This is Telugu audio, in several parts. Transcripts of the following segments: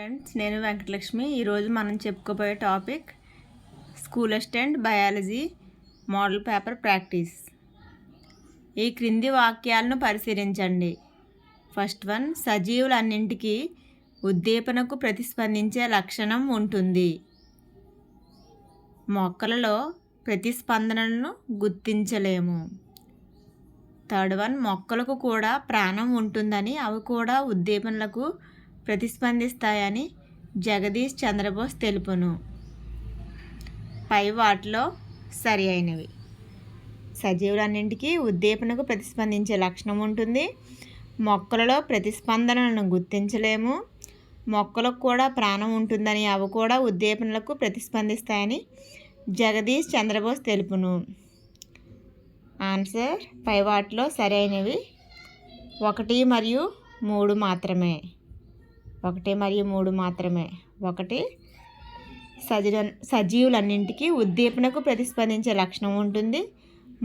ఫ్రెండ్స్, నేను వెంకటలక్ష్మి. ఈరోజు మనం చెప్పుకోబోయే topic school assistant biology model paper practice. ఈ క్రింది వాక్యాలను పరిశీలించండి. ఫస్ట్ వన్, సజీవులన్నింటికీ ఉద్దీపనకు ప్రతిస్పందించే లక్షణం ఉంటుంది. మొక్కలలో ప్రతిస్పందనలను గుర్తించలేము. థర్డ్ వన్, మొక్కలకు కూడా ప్రాణం ఉంటుందని అవి కూడా ఉద్దీపనలకు ప్రతిస్పందిస్తాయని జగదీష్ చంద్రబోస్ తెలుపును. పై వాటిలో సరి అయినవి: సజీవులన్నింటికీ ఉద్దీపనకు ప్రతిస్పందించే లక్షణం ఉంటుంది, మొక్కలలో ప్రతిస్పందనలను గుర్తించలేము, మొక్కలకు కూడా ప్రాణం ఉంటుందని అవి కూడా ఉద్దీపనలకు ప్రతిస్పందిస్తాయని జగదీష్ చంద్రబోస్ తెలుపును. ఆన్సర్ పై వాటిలో సరి అయినవి 1 మరియు 3 మాత్రమే. 1 మరియు 3 మాత్రమే. 1, సజీవులన్నింటికీ ఉద్దీపనకు ప్రతిస్పందించే లక్షణం ఉంటుంది,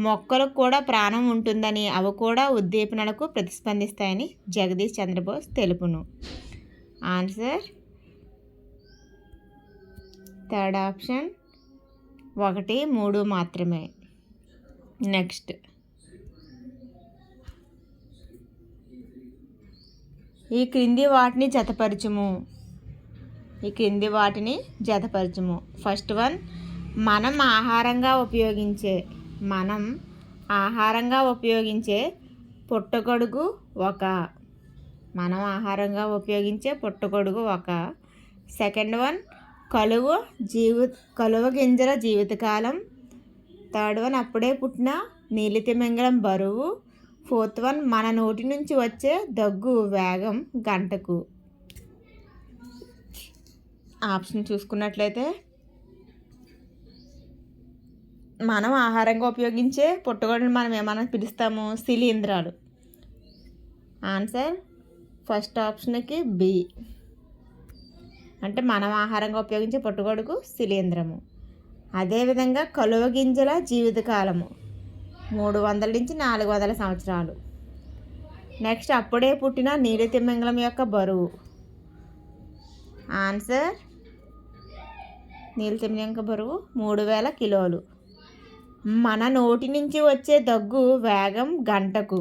మొక్కలకు కూడా ప్రాణం ఉంటుందని అవి కూడా ఉద్దీపనలకు ప్రతిస్పందిస్తాయని జగదీష్ చంద్రబోస్ తెలుపును. ఆన్సర్ థర్డ్ ఆప్షన్ 1, 3 మాత్రమే. నెక్స్ట్, ఈ క్రింది వాటిని జతపరచుము. ఫస్ట్ వన్, మనం ఆహారంగా ఉపయోగించే పుట్టగొడుగు ఒక. సెకండ్ వన్, కలువ గింజల జీవితకాలం. థర్డ్ వన్, అప్పుడే పుట్టిన నీలితిమింగలం బరువు. ఫోర్త్ వన్, మన నోటి నుంచి వచ్చే దగ్గు వేగం గంటకు. ఆప్షన్ చూసుకున్నట్లయితే మనం ఆహారంగా ఉపయోగించే పుట్టగొడుగుని మనం ఏమన్నా పిలుస్తాము? శిలీంధ్రాలు. ఆన్సర్ ఫస్ట్ ఆప్షన్కి బి. అంటే మనం ఆహారంగా ఉపయోగించే పుట్టగొడుగు శిలీంధ్రము. అదేవిధంగా కలువ గింజల జీవితకాలము 300 నుంచి 400 సంవత్సరాలు. నెక్స్ట్, అప్పుడే పుట్టిన నీలితిమింగలం యొక్క బరువు. ఆన్సర్ నీలితిమింగలం యొక్క బరువు 3000 కిలోలు. మన నోటి నుంచి వచ్చే దగ్గు వేగం గంటకు.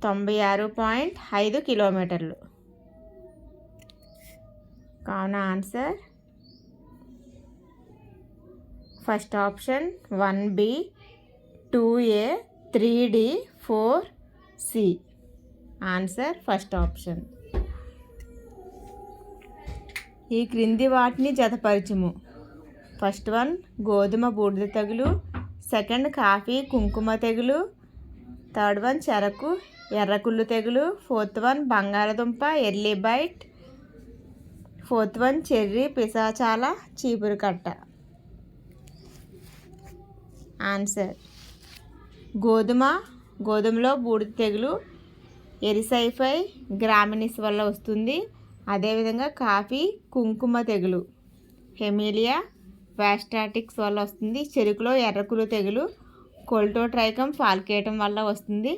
96.5 కిలోమీటర్లు. కావున answer first option 1B, 2A, 3D, 4C. Answer first option. ఈ క్రింది వాటిని జతపరచుము. ఫస్ట్ వన్, గోధుమ బూడిద తెగులు. సెకండ్, కాఫీ కుంకుమ తెగులు. థర్డ్ వన్, చెరకు ఎర్రకుళ్ళు తెగులు. ఫోర్త్ వన్, బంగాళదుంప early blight. Fourth one, cherry పిశాచాల చీపురు కట్ట. ఆన్సర్ గోధుమలో బూడిద తెగులు ఎరిసైఫై గ్రామినిస్ వల్ల వస్తుంది. అదేవిధంగా కాఫీ కుంకుమ తెగులు హెమిలియా వాస్టాటిక్స్ వల్ల వస్తుంది. చెరుకులో ఎర్రకుళ్ళు తెగులు కొల్టోట్రైకమ్ ఫాల్కేటం వల్ల వస్తుంది.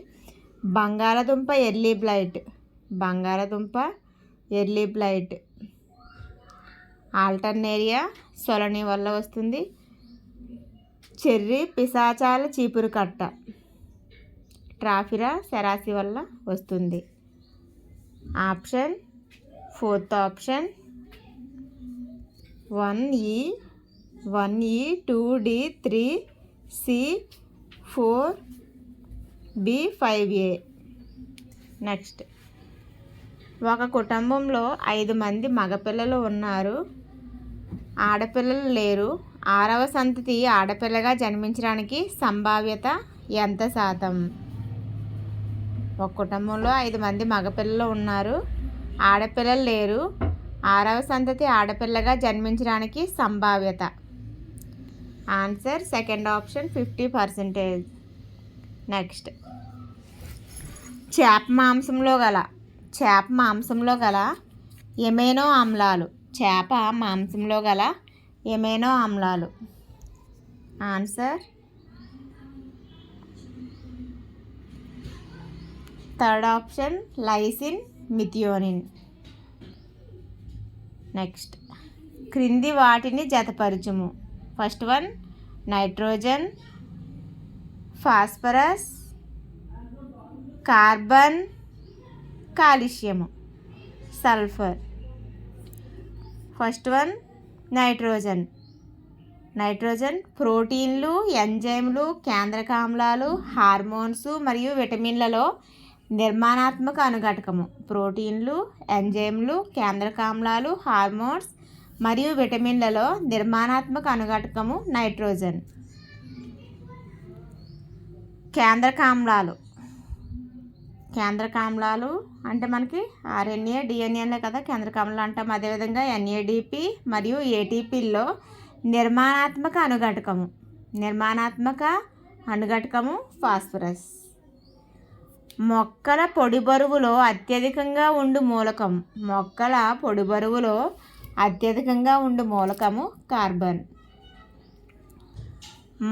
బంగాళదుంప ఎర్లీ బ్లైట్ ఆల్టర్నేరియా సొలని వల్ల వస్తుంది. చెర్రీ పిశాచాల చీపురు కట్ట ట్రాఫిరా సెరాసి వల్ల వస్తుంది. Option fourth option 1E, 2D, 3C, 4B, 5A. Next, ఒక కుటుంబంలో 5 మంది మగపిల్లలు ఉన్నారు, ఆడపిల్లలు లేరు. 6వ సంతతి ఆడపిల్లగా జన్మించడానికి సంభావ్యత ఎంత శాతం? ఒక కుటుంబంలో 5 మంది మగపిల్లలు ఉన్నారు, ఆడపిల్లలు లేరు. 6వ సంతతి ఆడపిల్లగా జన్మించడానికి సంభావ్యత. Answer second option 50%. నెక్స్ట్, చేప మాంసంలో గల ఎమైనో ఆమ్లాలు. Answer third option lysine, methionine. Next క్రింది వాటిని జతపరచుము. First one nitrogen, phosphorus, carbon, calcium, sulphur. First one nitrogen. Nitrogen ప్రోటీన్లు, ఎంజైమ్లు, కేంద్రకామ్లాలు, హార్మోన్స్ మరియు విటమిన్లలో నిర్మాణాత్మక అనుఘటకము. ప్రోటీన్లు, ఎంజైమ్లు, కేంద్రకామ్లాలు, హార్మోన్స్ మరియు విటమిన్లలో నిర్మాణాత్మక అనుఘటకము నైట్రోజన్. కేంద్రకామ్లాలు. కేంద్రకామ్లాలు అంటే మనకి ఆర్ఎన్ఏ, డిఎన్ఏలే కదా కేంద్రకామ్లాలు అంటాం. అదేవిధంగా ఎన్ఏడిపి మరియు ఏటీపీల్లో నిర్మాణాత్మక అనుఘటకము. నిర్మాణాత్మక అనుఘటకము ఫాస్ఫరస్. మొక్కల పొడి బరువులో అత్యధికంగా ఉండు మూలకం. మొక్కల పొడి బరువులో అత్యధికంగా ఉండు మూలకము కార్బన్.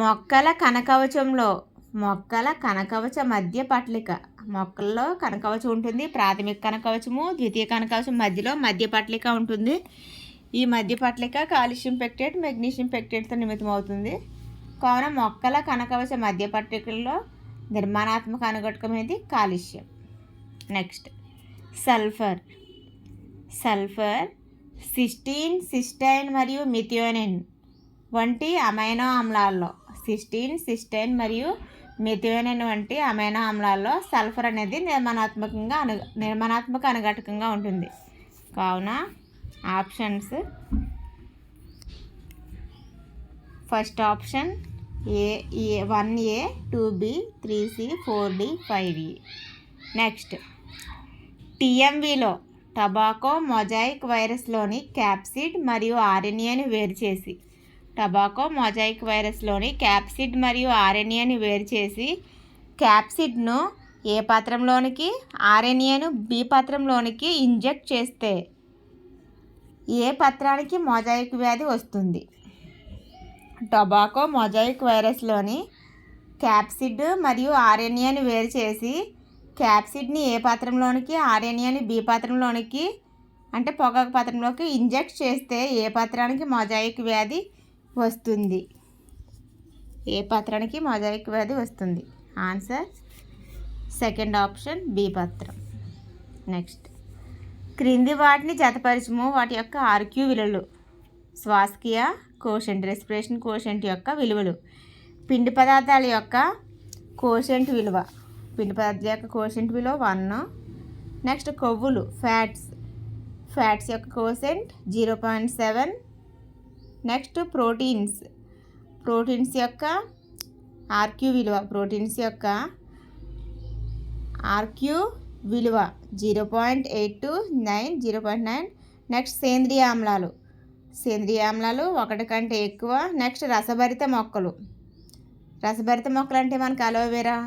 మొక్కల కణకవచంలో మొక్కల కణకవచ మధ్య పట్లిక. మొక్కల్లో కణకవచం ఉంటుంది. ప్రాథమిక కణకవచము, ద్వితీయ కణకవచం మధ్యలో మధ్య పట్లిక ఉంటుంది. ఈ మధ్య పట్లిక కాల్షియం పెక్టేట్, మెగ్నీషియం పెక్టేట్తో నిమిత్తం అవుతుంది. కావున మొక్కల కణకవచ మధ్య పట్లికల్లో నిర్మాణాత్మక అనుఘటకం ఏది? Calcium. Next sulphur. Sulphur cysteine, cystine మరియు మిథియోనిన్ వంటి అమైనో ఆమ్లాల్లో సిస్టైన్ మరియు మిథియోనిన్ వంటి అమైనో ఆమ్లాల్లో సల్ఫర్ అనేది నిర్మాణాత్మక అనుఘటకంగా ఉంటుంది. కావున options first option A 1A, 2B, 3C, 4D, 5E. Next టీఎంవిలో టొబాకో మొజాయిక్ వైరస్లోని క్యాప్సిడ్ మరియు ఆర్ఎన్ఏని వేరు చేసి క్యాప్సిడ్ను ఏ పత్రంలోనికి, ఆర్ఎన్ఏను బి పత్రంలోనికి ఇంజెక్ట్ చేస్తే ఏ పత్రానికి మొజాయిక్ వ్యాధి వస్తుంది? టొబాకో మొజాయిక్ వైరస్లోని క్యాప్సిడ్ మరియు ఆర్ఎన్ఏని వేరు చేసి క్యాప్సిడ్ని ఏ పత్రంలోనికి, ఆర్ఎన్ఏని బి పత్రంలోనికి అంటే పొగాకు పత్రంలోకి ఇంజెక్ట్ చేస్తే ఏ పత్రానికి మొజాయిక్ వ్యాధి వస్తుంది? ఏ పత్రానికి మొజాయిక్ వ్యాధి వస్తుంది? ఆన్సర్ సెకండ్ ఆప్షన్ బి పత్రం. నెక్స్ట్ క్రింది వాటిని జతపరచుము. వాటి యొక్క ఆర్క్యూ విలువలు. శ్వాసక్రియ కోషెంట్, రెస్పిరేషన్ కోషెంట్ యొక్క విలువలు. పిండి పదార్థాల యొక్క కోషెంట్ విలువ. పిండి పదార్థాల యొక్క కోషెంట్ విలువ 1. నెక్స్ట్ కొవ్వులు ఫ్యాట్స్ యొక్క కోషెంట్ 0.7. నెక్స్ట్ ప్రోటీన్స్ యొక్క ఆర్క్యూ విలువ. ఆర్క్యూ విలువ 0.8 to 0.9. నెక్స్ట్ సేంద్రియ ఆమ్లాలు 1 కంటే ఎక్కువ. నెక్స్ట్ రసభరిత మొక్కలు అంటే మనకి అలోవెరా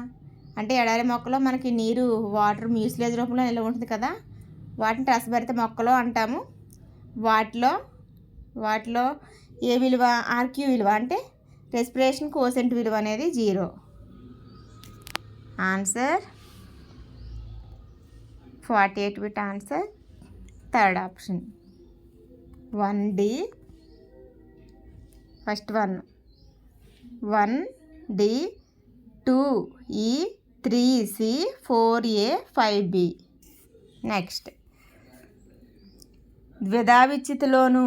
అంటే ఎడారి మొక్కలో మనకి నీరు వాటర్ మ్యూసిలేజ్ రూపంలో నిల్వ ఉంటుంది కదా, వాటిని రసభరిత మొక్కలు అంటాము. వాటిలో ఏ విలువ? ఆర్క్యూ విలువ అంటే రెస్పిరేషన్ కోషెంట్ విలువ అనేది 0. Answer 48-bit answer third option 1D. First 1D, 2E, 3C, 4A, 5B. Next ద్విధావిచ్ఛితిలోను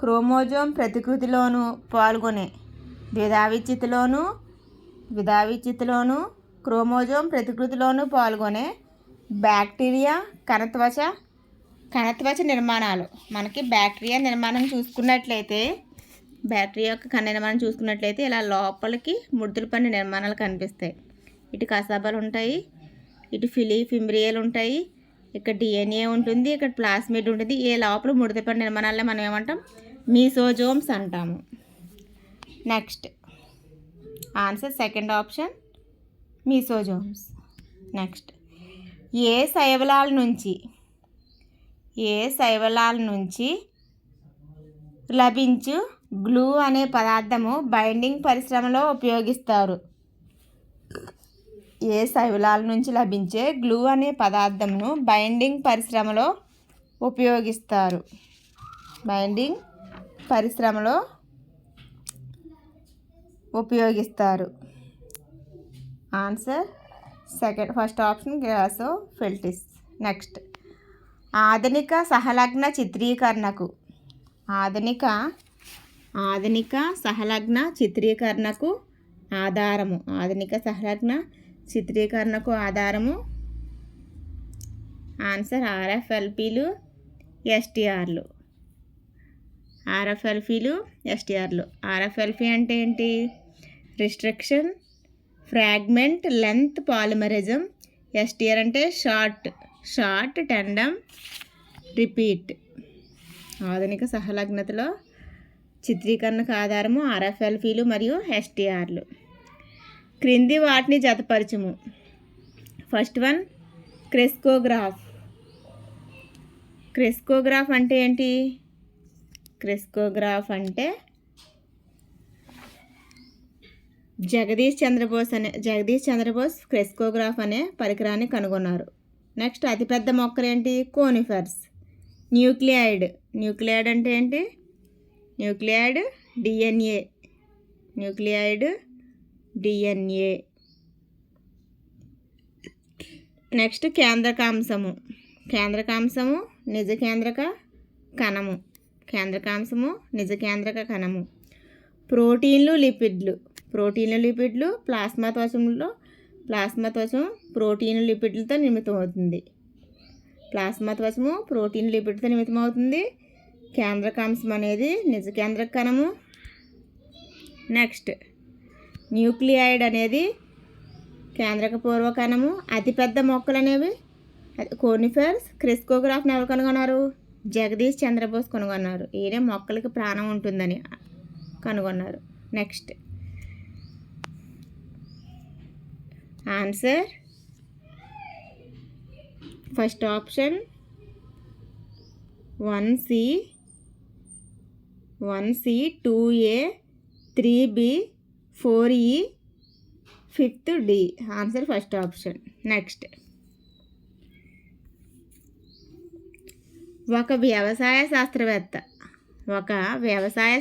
క్రోమోజోమ్ ప్రతికృతిలోను పాల్గొనే ద్విధావిచ్ఛితిలోను క్రోమోజోమ్ ప్రతికృతిలోను పాల్గొనే బ్యాక్టీరియా కణత్వచ నిర్మాణాలు. మనకి బ్యాక్టీరియా నిర్మాణం చూసుకున్నట్లయితే ఇలా లోపలికి ముడతలు పడిన నిర్మాణాలు కనిపిస్తాయి. ఇటు కసాబాలు ఉంటాయి, ఇటు ఫింబ్రియాలు ఉంటాయి, ఇక్కడ డిఎన్ఏ ఉంటుంది, ఇక్కడ ప్లాస్మిడ్ ఉంటుంది. ఏ లోపల ముడత పడిన నిర్మాణాలనే మనం ఏమంటాం? మీసోజోమ్స్ అంటాము. Next answer second option mesosomes. Next ఏ శైవలాల నుంచి లభించు గ్లూ అనే పదార్థము బైండింగ్ పరిశ్రమలో ఉపయోగిస్తారు? ఏ శైవలాల నుంచి లభించే గ్లూ అనే పదార్థంను బైండింగ్ పరిశ్రమలో ఉపయోగిస్తారు? బైండింగ్ పరిశ్రమలో ఉపయోగిస్తారు. ఆన్సర్ ఫస్ట్ ఆప్షన్ గ్యాసోఫిల్టిస్. నెక్స్ట్, ఆధునిక సహలగ్న చిత్రీకరణకు ఆధునిక సహలగ్న చిత్రీకరణకు ఆధారము. ఆధునిక సహలగ్న చిత్రీకరణకు ఆధారము. ఆన్సర్ ఆర్ఎఫ్ఎల్పిలు, ఎస్టీఆర్లు. ఆర్ఎఫ్ఎల్పిలు, ఎస్టీఆర్లు. ఆర్ఎఫ్ఎల్పి అంటే ఏంటి? Restriction, fragment length polymorphism. STR అంటే షార్ట్ టెండమ్ రిపీట్. ఆధునిక సహలగ్నతలో చిత్రీకరణకు ఆధారము ఆర్ఎఫ్ఎల్పిలు మరియు ఎస్టీఆర్లు. క్రింది వాటిని జతపరచుము. ఫస్ట్ వన్, క్రెస్కోగ్రాఫ్ అంటే ఏంటి? క్రెస్కోగ్రాఫ్ అంటే జగదీష్ చంద్రబోస్ క్రెస్కోగ్రాఫ్ అనే పరికరాన్ని కనుగొన్నారు. నెక్స్ట్, అతిపెద్ద మొక్కలు ఏంటి? కోనిఫర్స్. న్యూక్లియైడ్ అంటే ఏంటి? న్యూక్లియైడ్ డిఎన్ఏ. నెక్స్ట్, కేంద్రకాంశము నిజకేంద్రక కణము. ప్రోటీన్లు, లిపిడ్లు. ప్లాస్మా త్వచం ప్రోటీన్లు, లిపిడ్లతో నిర్మితమవుతుంది. కేంద్రకాంశం అనేది నిజకేంద్రక కణము. నెక్స్ట్, న్యూక్లియైడ్ అనేది కేంద్రక పూర్వ కణము. అతిపెద్ద మొక్కలు అనేవి కోనిఫర్స్. క్రెస్కోగ్రాఫ్ని ఎవరు కనుగొన్నారు? జగదీష్ చంద్రబోస్ కనుగొన్నారు. ఈయన మొక్కలకి ప్రాణం ఉంటుందని కనుగొన్నారు. Next, answer first option 1C, 2A, 3B, 4E, 5th D. Answer first option. Next, ఒక వ్యవసాయ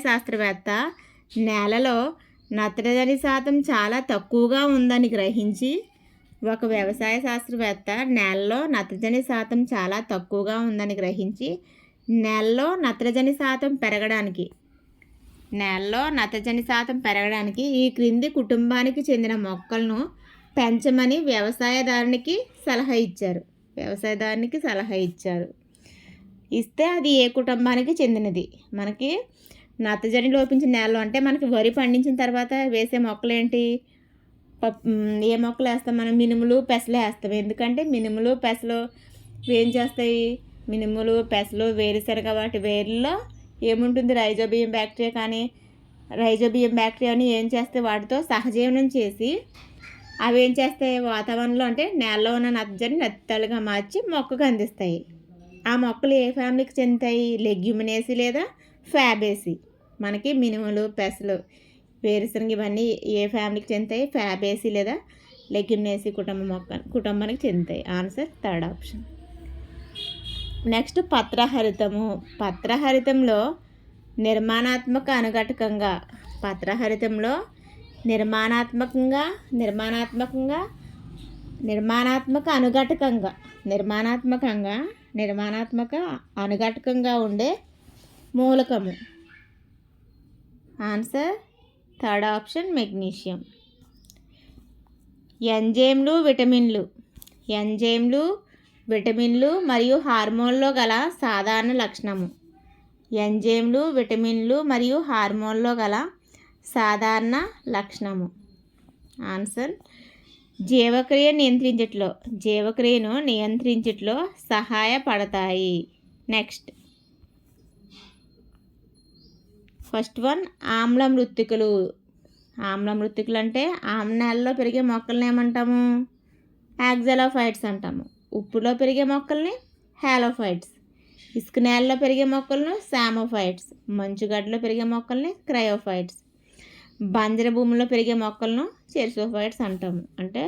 శాస్త్రవేత్త నేలలో నత్రజని శాతం చాలా తక్కువగా ఉందని గ్రహించి నేలలో నత్రజని శాతం పెరగడానికి ఈ క్రింది కుటుంబానికి చెందిన మొక్కలను పెంచమని వ్యవసాయదారునికి సలహా ఇచ్చారు. ఇస్తే అది ఏ కుటుంబానికి చెందినది? మనకి నత్రజని లోపించిన నేలలో అంటే మనకి వరి పండించిన తర్వాత వేసే మొక్కలు ఏంటి? ఏ మొక్కలు వేస్తాం మనం? మినుములు, పెసలు వేస్తాం. ఎందుకంటే మినుములు, పెసలు ఏం చేస్తాయి? మినుములు, పెసలు, వేరుశనగ వాటి వేర్లలో ఏముంటుంది? రైజోబియం బ్యాక్టీరియాని ఏం చేస్తాయి? వాటితో సహజీవనం చేసి అవి ఏం చేస్తాయి? వాతావరణంలో అంటే నేలలో ఉన్న నత్రజని నెత్తలుగా మార్చి మొక్కకు అందిస్తాయి. ఆ మొక్కలు ఏ ఫ్యామిలీకి చెందుతాయి? లెగ్యూమినేసి లేదా ఫ్యాబేసి. మనకి మినుములు, పెసలు, వేరుశనగ ఇవన్నీ ఏ ఫ్యామిలీకి చెందుతాయి? ఫ్యాబేసి లేదా లెగ్యూమినేసి కుటుంబానికి చెందుతాయి. Answer third option. నెక్స్ట్, పత్రహరితంలో నిర్మాణాత్మక అనుఘటకంగా ఉండే మూలకము. Answer third option magnesium. ఎంజైమ్లు, విటమిన్లు మరియు హార్మోన్లో గల సాధారణ లక్షణము. ఆన్సర్ జీవక్రియను నియంత్రించుటలో సహాయపడతాయి. నెక్స్ట్, ఫస్ట్ వన్, ఆమ్ల మృత్తికలు అంటే ఆమ్లాల్లో పెరిగే మొక్కల్ని ఏమంటాము? యాక్సలోఫైట్స్ అంటాము. ఉప్పులో పెరిగే మొక్కల్ని హాలోఫైట్స్. ఇసుక నేలలో పెరిగే మొక్కలను సామోఫైట్స్. మంచుగడ్డలో పెరిగే మొక్కల్ని క్రయోఫైట్స్. బంజర భూమిలో పెరిగే మొక్కలను చెరిసోఫైట్స్ అంటాము. అంటే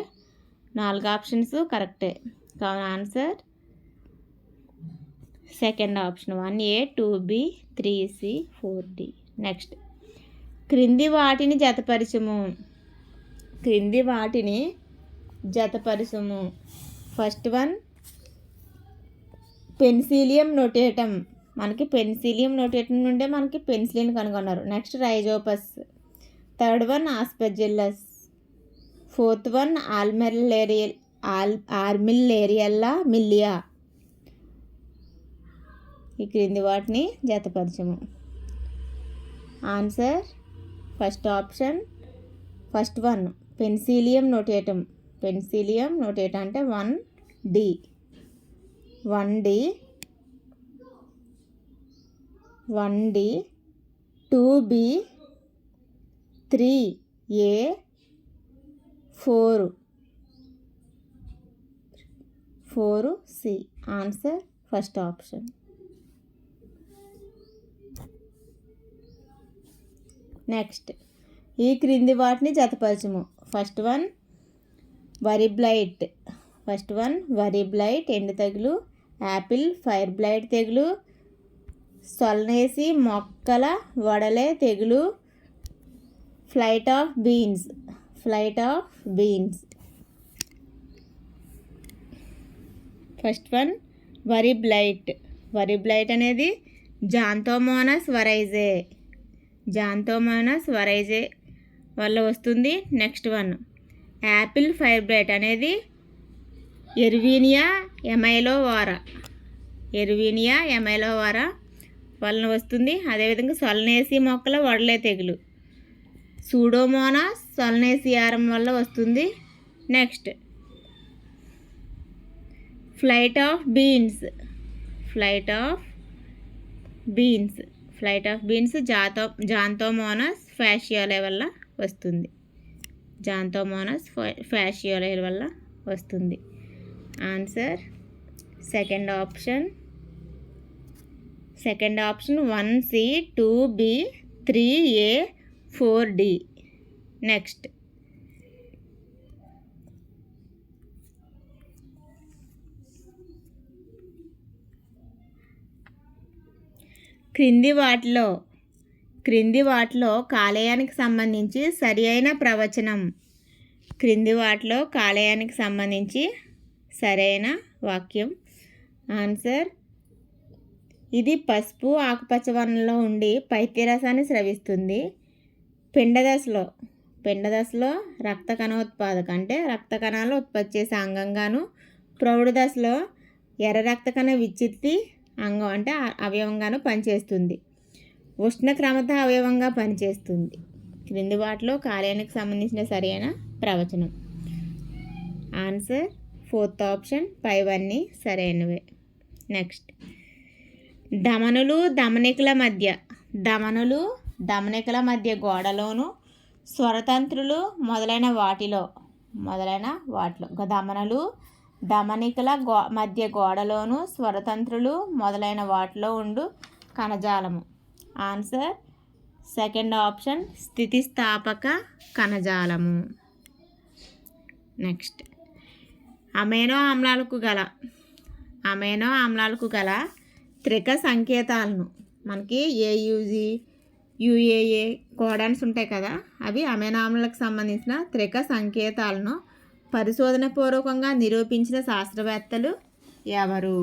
4 ఆప్షన్స్ కరెక్టే. కావున answer second option 1A, 2B, 3C, 4D. Next, క్రింది వాటిని జతపరచుము. First one penicillium notatum. మనకి పెన్సిలియం నోటేటం నుండే మనకి పెన్సిలిన్ కనుగొన్నారు. Next rhizopus. Third one aspergillus. Fourth one armillariella mellea. ఈ క్రింది వాటిని జతపరచము. Answer first option, first one penicillium notatum. Penicillium notatum అంటే 1D, 2B, 3A, 4C. Answer first option. Next, ఈ క్రింది వాటిని జతపరచము. ఫస్ట్ వన్ వరి బ్లైట్ ఎండు తెగులు. యాపిల్ ఫైర్ బ్లైట్ తెగులు. సొల్నేసి మొక్కల వడలే తెగులు. Flight of beans. First one వరి బ్లైట్ అనేది జాంతోమోనస్ వరైజే వల్ల వస్తుంది. Next one Apple fire blight అనేది ఎర్వీనియా ఎమైలోవారా వలన వస్తుంది. అదేవిధంగా సొల్నేసి మొక్కల వడలే తెగులు సూడోమోనాస్ సొల్నేసియారం వల్ల వస్తుంది. నెక్స్ట్ ఫ్లైట్ ఆఫ్ బీన్స్ జాంతోమోనాస్ ఫ్యాషియోలే వల్ల వస్తుంది. Answer second option 1C, 2B, 3A, 4D. Next, క్రింది వాటిలో కాలేయానికి సంబంధించి సరి అయిన ప్రవచనం. సరైన వాక్యం. ఆన్సర్, ఇది పసుపు ఆకుపచ్చ వర్ణంలో ఉండి పైత్యరసాన్ని స్రవిస్తుంది. పిండ దశలో రక్త కణోత్పాదక అంటే రక్త కణాలు ఉత్పత్తి చేసే అంగంగాను, ప్రౌఢ దశలో ఎర్ర రక్త కణ విచ్చిత్తి అంగం అంటే అవయవంగాను పనిచేస్తుంది. ఉష్ణక్రమత అవయవంగా పనిచేస్తుంది. క్రింది వాటిలో కాలేయానికి సంబంధించిన సరైన ప్రవచనం. ఆన్సర్ ఫోర్త్ ఆప్షన్, పైవన్నీ సరైనవే. నెక్స్ట్, ధమనులు ధమనికల మధ్య గోడలోను స్వరతంత్రులు మొదలైన వాటిలో ధమనులు ధమనికల మధ్య గోడలోను స్వరతంత్రులు మొదలైన వాటిలో ఉండు కణజాలము. ఆన్సర్ సెకండ్ ఆప్షన్, స్థితిస్థాపక కణజాలము. నెక్స్ట్, అమైనో ఆమ్లాలకు గల త్రిక సంకేతాలను మనకి AUG, UAA కోడాన్స్ ఉంటాయి కదా, అవి అమైనో ఆమ్లాలకు సంబంధించిన త్రిక సంకేతాలను పరిశోధన పూర్వకంగా నిరూపించిన శాస్త్రవేత్తలు ఎవరు?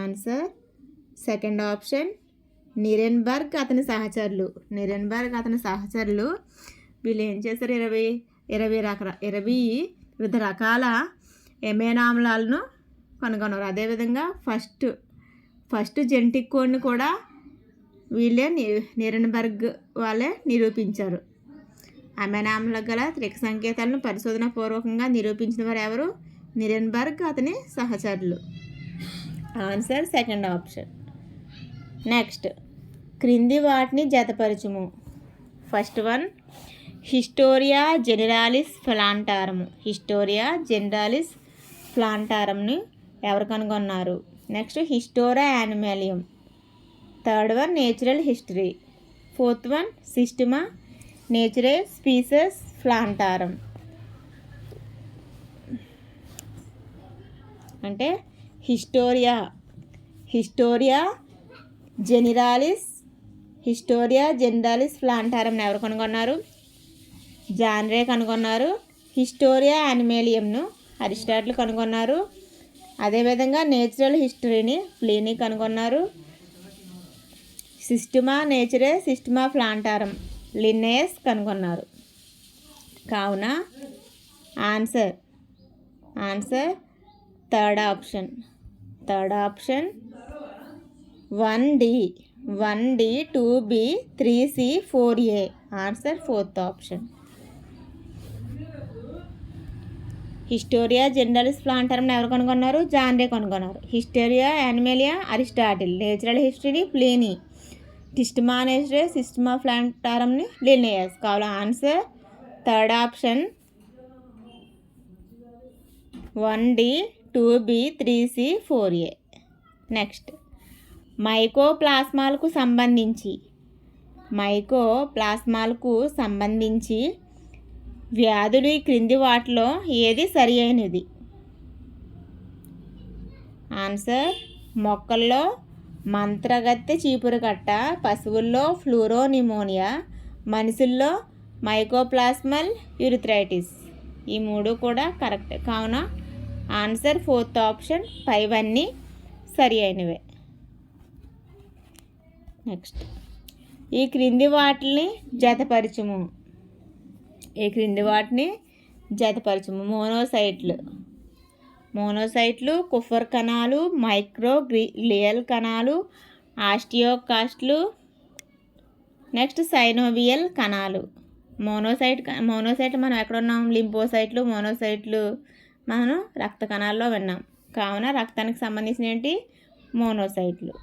ఆన్సర్ సెకండ్ ఆప్షన్, నిరెన్బర్గ్ అతని సహచరులు. వీళ్ళు ఏం చేశారు? 20 వివిధ రకాల అమైనో ఆమ్లాలను కనుగొన్నారు. అదేవిధంగా ఫస్ట్ జెనెటిక్ కోడ్ని కూడా వీళ్ళే నిరెన్బర్గ్ వాళ్ళే నిరూపించారు. అమైనో ఆమ్లాలకు గల త్రిక సంకేతాలను పరిశోధన పూర్వకంగా నిరూపించిన వారు ఎవరు? నిరెన్బర్గ్ అతని సహచరులు. Answer second option. నెక్స్ట్, క్రింది వాటిని జతపరచుము. ఫస్ట్ వన్ హిస్టోరియా జెనరాలిస్ ప్లాంటారంని ఎవరు కనుగొన్నారు? Next, historia animalium. Third one natural history. Fourth one systema naturae species plantarum అంటే హిస్టోరియా జెనిరాలిస్ ప్లాంటారం ఎవరు కనుగొన్నారు? జాన్ రే కనుగొన్నారు. హిస్టోరియా యానిమేలియంను అరిస్టాటిల్ కనుగొన్నారు. అదేవిధంగా నేచురల్ హిస్టరీని ప్లీనీ కనుగొన్నారు. సిస్టమా ప్లాంటారం లిన్నెయస్ కనుగొన్నారు. కావున answer third option 1D 2B 3C 4A. Answer fourth option. Historia generalis plantarum ఎవరు కనుగొన్నారు? జాన్ రే కనుగొన్నారు. Historia animalia Aristotle. Natural history Pliny. Systema ప్లాంటారంని లిన్నెయస్. కావున answer third option 1D 2B 3C 4A. Next మైకోప్లాస్మాలకు సంబంధించి వ్యాధులు ఈ క్రింది వాటిలో ఏది సరి అయినది? ఆన్సర్ మొక్కల్లో మంత్రగత్తె చీపురుకట్ట, పశువుల్లో ఫ్లూరోనిమోనియా, మనుషుల్లో మైకోప్లాస్మల్ యూరిథ్రైటిస్. ఈ మూడు కూడా కరెక్ట్. కావున ఆన్సర్ ఫోర్త్ ఆప్షన్. పైవన్నీ సరి అయినవే. నెక్స్ట్ ఈ క్రింది వాటిని జతపరచుము. మోనోసైట్లు కుఫర్ కణాలు, మైక్రోగ్లియల్ కణాలు, ఆస్టియోకాస్ట్లు, నెక్స్ట్ సైనోవియల్ కణాలు. మోనోసైట్ మనం ఎక్కడ ఉన్నాం? లింపోసైట్లు, మోనోసైట్లు మనం రక్త కణాల్లో విన్నాం. కావున రక్తానికి సంబంధించిన ఏంటి? మోనోసైట్లు.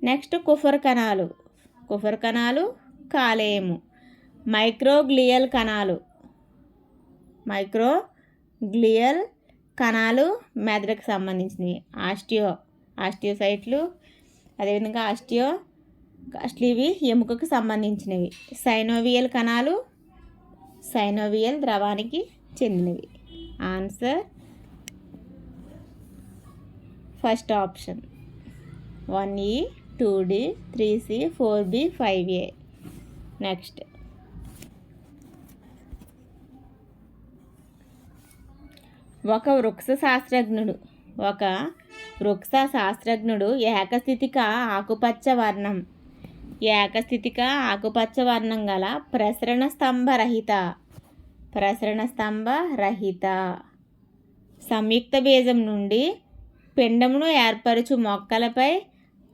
నెక్స్ట్ కుఫర్ కణాలు కాలేయము. మైక్రోగ్లియల్ కణాలు మెదడుకు సంబంధించినవి. ఆస్టియోసైట్లు, అదేవిధంగా ఆస్టియోకాస్ట్లు ఇవి ఎముకకు సంబంధించినవి. సైనోవియల్ కణాలు సైనోవియల్ ద్రవానికి చెందినవి. Answer first option 1E 2D 3C 4B 5A. Next ఒక వృక్ష శాస్త్రజ్ఞుడు ఏకస్థితిక ఆకుపచ్చ వర్ణం గల ప్రసరణ స్తంభ రహిత సంయుక్త బీజం నుండి పిండమును ఏర్పరచు మొక్కలపై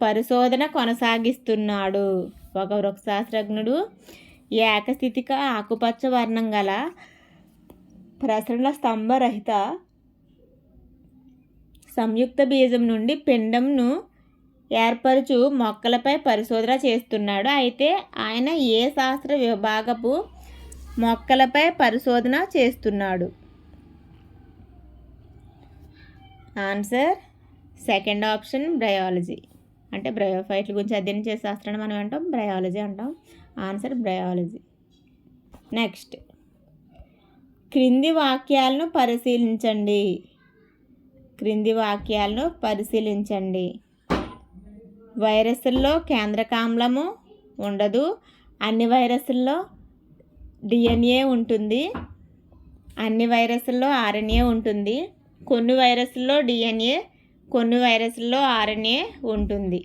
పరిశోధన కొనసాగిస్తున్నాడు. ఒక వృక్షశాస్త్రజ్ఞుడు ఏకస్థితిక ఆకుపచ్చ వర్ణం గల ప్రసరణ స్తంభరహిత సంయుక్త బీజం నుండి పిండంను ఏర్పరచు మొక్కలపై పరిశోధన చేస్తున్నాడు. అయితే ఆయన ఏ శాస్త్ర విభాగపు మొక్కలపై పరిశోధన చేస్తున్నాడు? Answer second option bryology. అంటే బ్రయోఫైట్ల గురించి అధ్యయనం చేసే శాస్త్రాన్ని మనం అంటాం బ్రయాలజీ అంటాం. Answer bryology. నెక్స్ట్ క్రింది వాక్యాలను పరిశీలించండి. వైరస్ల్లో కేంద్రకామ్లము ఉండదు. అన్ని వైరస్ల్లో DNA ఉంటుంది. అన్ని వైరస్ల్లో RNA ఉంటుంది. కొన్ని వైరస్ల్లో DNA, కొన్ని వైరస్ల్లో RNA ఉంటుంది.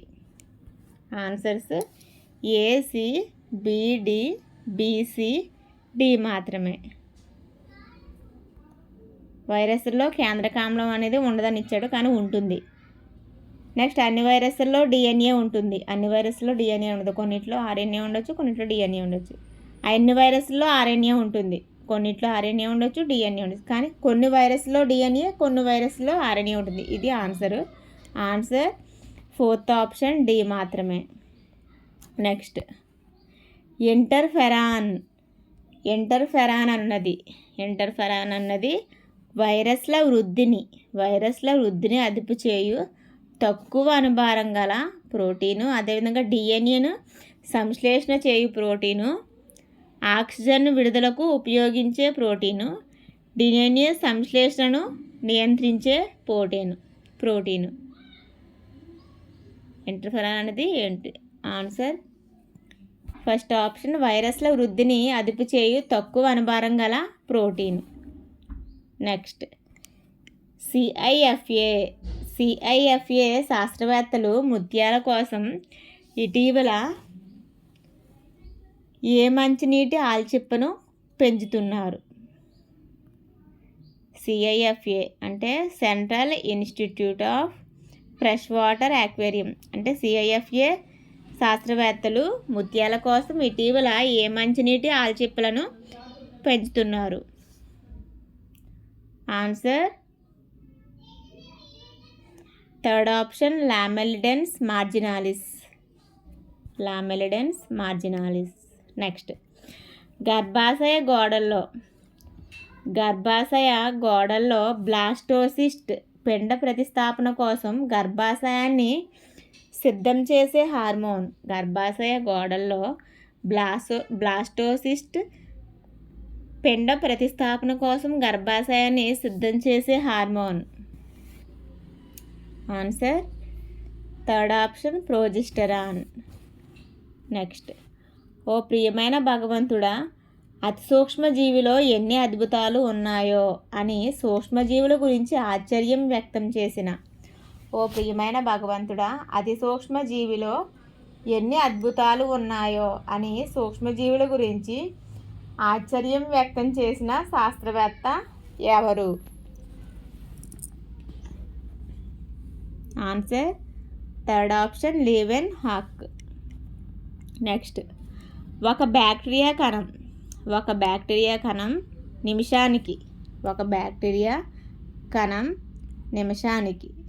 Answers AC, BD, BC, D మాత్రమే. వైరస్ల్లో కేంద్రకామ్లం అనేది ఉండదని ఇచ్చాడు, కానీ ఉంటుంది. నెక్స్ట్ అన్ని వైరస్ల్లో DNA ఉంటుంది. అన్ని వైరస్లో DNA ఉండదు. కొన్నిట్లో RNA ఉండొచ్చు, కొన్నిట్లో DNA ఉండొచ్చు. అన్ని వైరస్లో RNA ఉంటుంది. కొన్నిట్లో RNA ఉండొచ్చు, DNA ఉండొచ్చు. కానీ కొన్ని వైరస్లో DNA, కొన్ని వైరస్లో RNA ఉంటుంది. ఇది ఆన్సర్ ఫోర్త్ ఆప్షన్ D మాత్రమే. నెక్స్ట్ ఇంటర్ఫెరాన్ అన్నది వైరస్ల వృద్ధిని అదుపు చేయు తక్కువ అణుభారం గల ప్రోటీను. అదేవిధంగా DNAను సంశ్లేషణ చేయు ప్రోటీను. ఆక్సిజన్ విడుదలకు ఉపయోగించే ప్రోటీను. డిఎన్ఏ సంశ్లేషణను నియంత్రించే ప్రోటీను. ఇంటర్ఫెరాన్ అనేది ఏంటి? ఆన్సర్ ఫస్ట్ ఆప్షన్ వైరస్ల వృద్ధిని అదుపు చేయు తక్కువ అణుభారం గల ప్రోటీన్. నెక్స్ట్ సిఐఎఫ్ఏ శాస్త్రవేత్తలు ముత్యాల కోసం ఇటీవల ఏ మంచినీటి ఆల్చిప్పను పెంచుతున్నారు? సిఐఎఫ్ఏ అంటే central institute of fresh water aquarium. అంటే సిఐఎఫ్ఏ శాస్త్రవేత్తలు ముత్యాల కోసం ఇటీవల ఏ మంచినీటి ఆల్చిప్పలను పెంచుతున్నారు? Answer third option lamellidens marginalis. Next గర్భాశయ గోడల్లో బ్లాస్టోసిస్ట్ పిండ ప్రతిస్థాపన కోసం గర్భాశయాన్ని సిద్ధం చేసే హార్మోన్. గర్భాశయ గోడల్లో బ్లాస్టోసిస్ట్ పిండ ప్రతిస్థాపన కోసం గర్భాశయాన్ని సిద్ధం చేసే hormone. Answer third option progesterone. Next ఓ ప్రియమైన భగవంతుడా, అతి సూక్ష్మజీవిలో ఎన్ని అద్భుతాలు ఉన్నాయో అని సూక్ష్మజీవుల గురించి ఆశ్చర్యం వ్యక్తం చేసిన. ఓ ప్రియమైన భగవంతుడా, అతి సూక్ష్మజీవిలో ఎన్ని అద్భుతాలు ఉన్నాయో అని సూక్ష్మజీవుల గురించి ఆశ్చర్యం వ్యక్తం చేసిన శాస్త్రవేత్త ఎవరు? Answer third option లీవెన్ hack. Next ఒక బ్యాక్టీరియా కణం నిమిషానికి